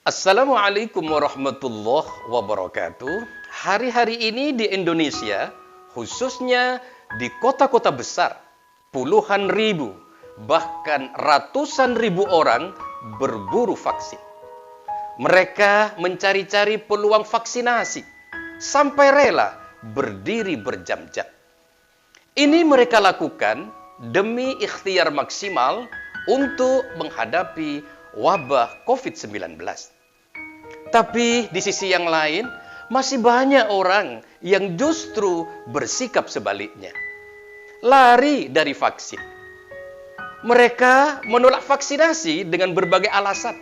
Assalamualaikum warahmatullahi wabarakatuh. Hari-hari ini di Indonesia, khususnya di kota-kota besar, puluhan ribu, bahkan ratusan ribu orang berburu vaksin. Mereka mencari-cari peluang vaksinasi, sampai rela berdiri berjam-jam. Ini mereka lakukan demi ikhtiar maksimal untuk menghadapi wabah COVID-19. Tapi di sisi yang lain, masih banyak orang yang justru bersikap sebaliknya. Lari dari vaksin. Mereka menolak vaksinasi dengan berbagai alasan.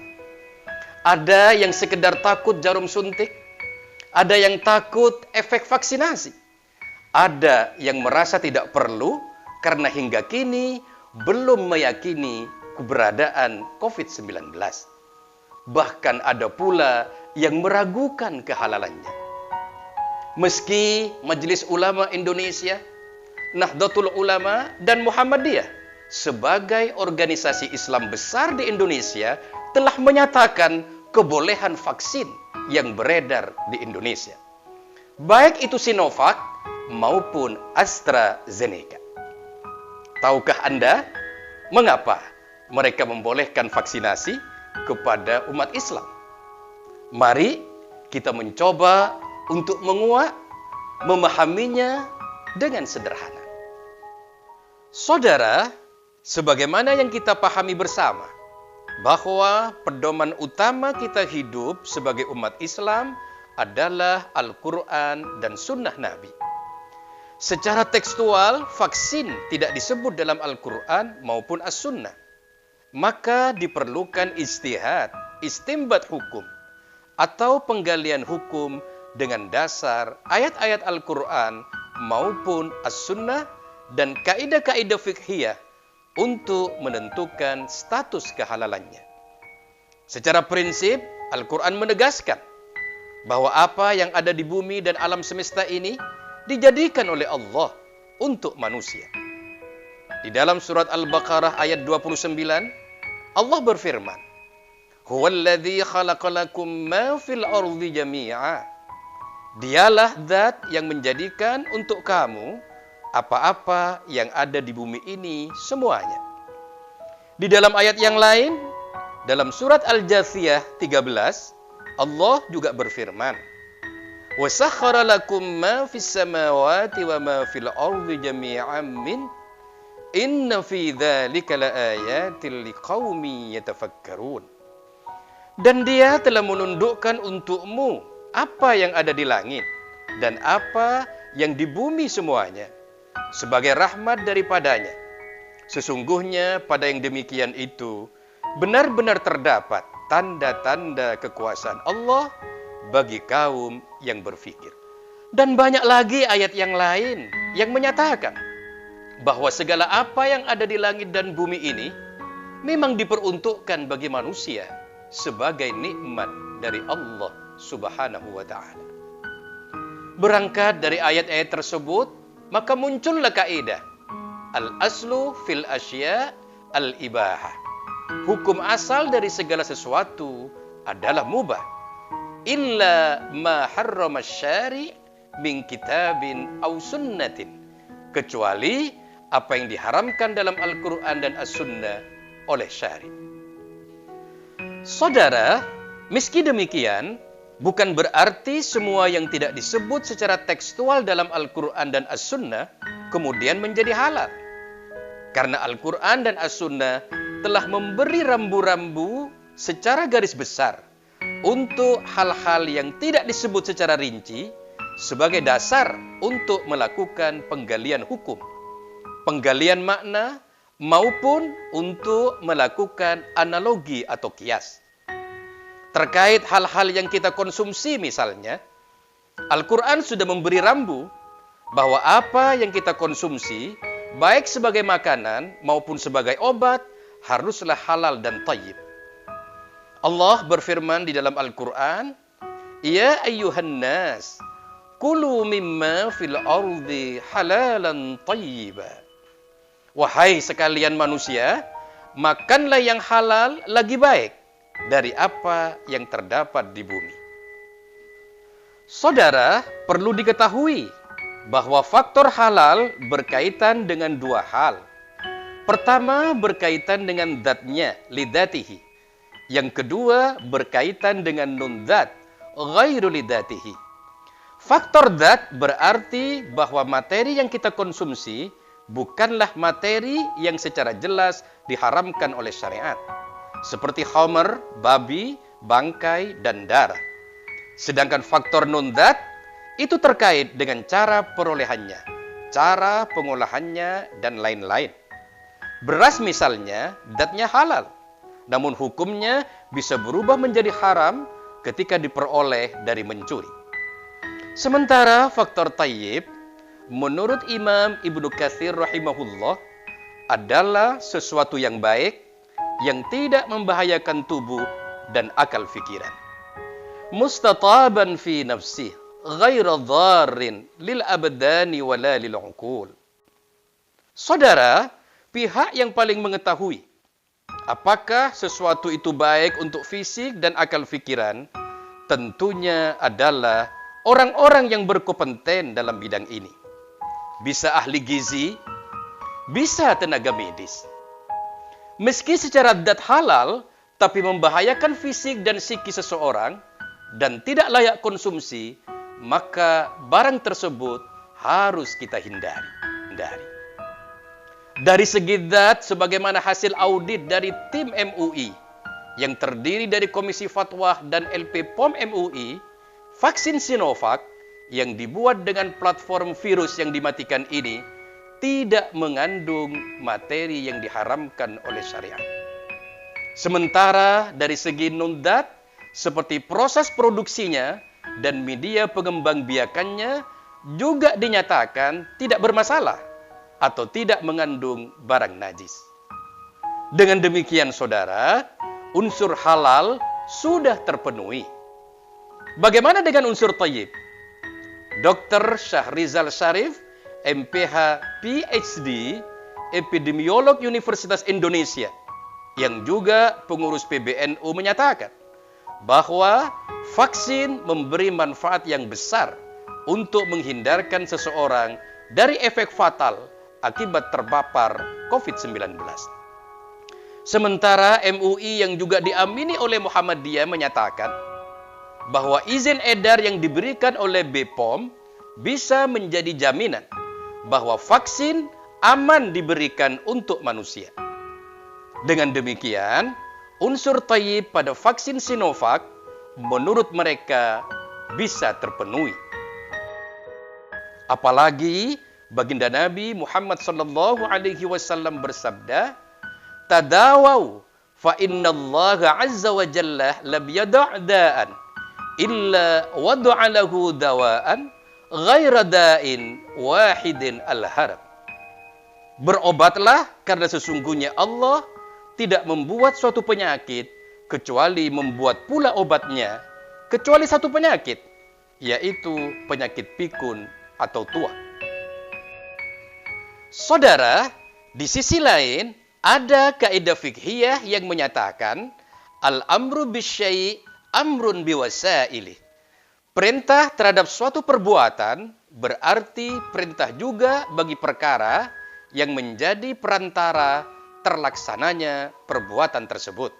Ada yang sekedar takut jarum suntik. Ada yang takut efek vaksinasi. Ada yang merasa tidak perlu karena hingga kini belum meyakini keberadaan COVID-19. Bahkan ada pula yang meragukan kehalalannya. Meski Majelis Ulama Indonesia, Nahdlatul Ulama, dan Muhammadiyah sebagai organisasi Islam besar di Indonesia telah menyatakan kebolehan vaksin yang beredar di Indonesia. Baik itu Sinovac maupun AstraZeneca. Tahukah Anda mengapa mereka membolehkan vaksinasi kepada umat Islam? Mari kita mencoba untuk menguak, memahaminya dengan sederhana. Saudara, sebagaimana yang kita pahami bersama, bahwa pedoman utama kita hidup sebagai umat Islam adalah Al-Quran dan Sunnah Nabi. Secara tekstual, vaksin tidak disebut dalam Al-Quran maupun As-Sunnah. Maka diperlukan ijtihad, istinbat hukum, atau penggalian hukum dengan dasar ayat-ayat Al-Quran maupun As-Sunnah dan kaidah-kaidah fiqhiyah untuk menentukan status kehalalannya. Secara prinsip, Al-Quran menegaskan bahwa apa yang ada di bumi dan alam semesta ini dijadikan oleh Allah untuk manusia. Di dalam surat Al-Baqarah ayat 29, Allah berfirman, "Huwallazi khalaqalakum ma fil ardi jami'a." Dialah zat yang menjadikan untuk kamu apa-apa yang ada di bumi ini semuanya. Di dalam ayat yang lain, dalam surat Al-Jathiyah 13, Allah juga berfirman, "Wa sakhkhara lakum ma fis samawati wa ma fil ardi jami'an min inna fi dzalika laayatil liqaumin yatafakkarun." Dan Dia telah menundukkan untukmu apa yang ada di langit dan apa yang di bumi semuanya sebagai rahmat daripadanya. Sesungguhnya pada yang demikian itu benar-benar terdapat tanda-tanda kekuasaan Allah bagi kaum yang berfikir. Dan banyak lagi ayat yang lain yang menyatakan bahwa segala apa yang ada di langit dan bumi ini memang diperuntukkan bagi manusia sebagai nikmat dari Allah Subhanahu wa ta'ala. Berangkat dari ayat-ayat tersebut, maka muncullah kaidah al-aslu fil asya al-ibahah. Hukum asal dari segala sesuatu adalah mubah. Illa ma harrama syari' min kitabin aw sunnatin. Kecuali apa yang diharamkan dalam Al-Quran dan As-Sunnah oleh syari'. Saudara, meski demikian, bukan berarti semua yang tidak disebut secara tekstual dalam Al-Quran dan As-Sunnah kemudian menjadi halal. Karena Al-Quran dan As-Sunnah telah memberi rambu-rambu secara garis besar untuk hal-hal yang tidak disebut secara rinci sebagai dasar untuk melakukan penggalian hukum, penggalian makna, maupun untuk melakukan analogi atau kias. Terkait hal-hal yang kita konsumsi misalnya, Al-Quran sudah memberi rambu bahwa apa yang kita konsumsi, baik sebagai makanan maupun sebagai obat, haruslah halal dan thayyib. Allah berfirman di dalam Al-Quran, "Ya ayyuhan nas, kulu mimma fil ardi halalan thayyiba." Wahai sekalian manusia, makanlah yang halal lagi baik dari apa yang terdapat di bumi. Saudara, perlu diketahui bahwa faktor halal berkaitan dengan dua hal. Pertama, berkaitan dengan zatnya, lidatihi. Yang kedua, berkaitan dengan nun zat, ghairu lidatihi. Faktor zat berarti bahwa materi yang kita konsumsi bukanlah materi yang secara jelas diharamkan oleh syariat. Seperti khamr, babi, bangkai, dan darah. Sedangkan faktor nun zat itu terkait dengan cara perolehannya, cara pengolahannya, dan lain-lain. Beras misalnya, zatnya halal. Namun hukumnya bisa berubah menjadi haram ketika diperoleh dari mencuri. Sementara faktor tayyib, menurut Imam Ibnu Katsir rahimahullah, adalah sesuatu yang baik, yang tidak membahayakan tubuh dan akal fikiran. Mustataban fi nafsih, ghaira dharrin lil abdani wala lil uqul. Saudara, pihak yang paling mengetahui apakah sesuatu itu baik untuk fisik dan akal fikiran tentunya adalah orang-orang yang berkompeten dalam bidang ini. Bisa ahli gizi, bisa tenaga medis. Meski secara zat halal, tapi membahayakan fisik dan psikis seseorang dan tidak layak konsumsi, maka barang tersebut harus kita hindari. Dari segi zat, sebagaimana hasil audit dari tim MUI yang terdiri dari Komisi Fatwa dan LP POM MUI, vaksin Sinovac yang dibuat dengan platform virus yang dimatikan ini tidak mengandung materi yang diharamkan oleh syariat. Sementara dari segi non-zat, seperti proses produksinya dan media pengembangbiakannya juga dinyatakan tidak bermasalah atau tidak mengandung barang najis. Dengan demikian saudara, unsur halal sudah terpenuhi. Bagaimana dengan unsur thayyib? Dr. Syahrizal Syarif, MPH PhD, epidemiolog Universitas Indonesia, yang juga pengurus PBNU menyatakan bahwa vaksin memberi manfaat yang besar untuk menghindarkan seseorang dari efek fatal akibat terpapar COVID-19. Sementara MUI yang juga diamini oleh Muhammadiyah menyatakan bahwa izin edar yang diberikan oleh BPOM bisa menjadi jaminan bahwa vaksin aman diberikan untuk manusia. Dengan demikian, unsur thayyib pada vaksin Sinovac menurut mereka bisa terpenuhi. Apalagi baginda Nabi Muhammad SAW bersabda, "Tadawau fa innallaha azza wa jalla lam yada' da'an illa wada'a lahu dawa'an ghaira da'in wahidin al-harab." Berobatlah karena sesungguhnya Allah tidak membuat suatu penyakit kecuali membuat pula obatnya kecuali satu penyakit, yaitu penyakit pikun atau tua. Saudara, di sisi lain ada kaidah fikhiyah yang menyatakan al-amru bisyai' amrun biwasailih. Perintah terhadap suatu perbuatan berarti perintah juga bagi perkara yang menjadi perantara terlaksananya perbuatan tersebut.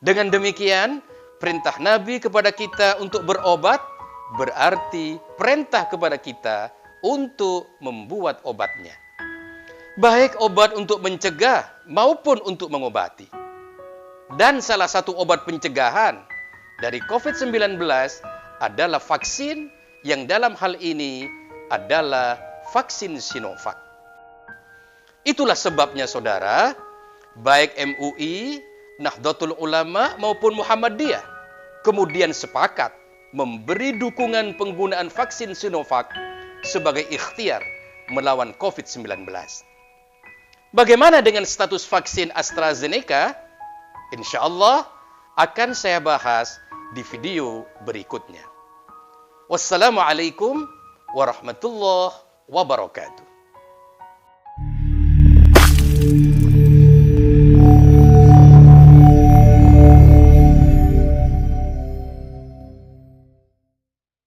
Dengan demikian, perintah Nabi kepada kita untuk berobat berarti perintah kepada kita untuk membuat obatnya. Baik obat untuk mencegah maupun untuk mengobati. Dan salah satu obat pencegahan dari COVID-19 adalah vaksin yang dalam hal ini adalah vaksin Sinovac. Itulah sebabnya saudara, baik MUI, Nahdlatul Ulama maupun Muhammadiyah kemudian sepakat memberi dukungan penggunaan vaksin Sinovac sebagai ikhtiar melawan COVID-19. Bagaimana dengan status vaksin AstraZeneca? Insya Allah akan saya bahas di video berikutnya. Wassalamualaikum warahmatullahi wabarakatuh.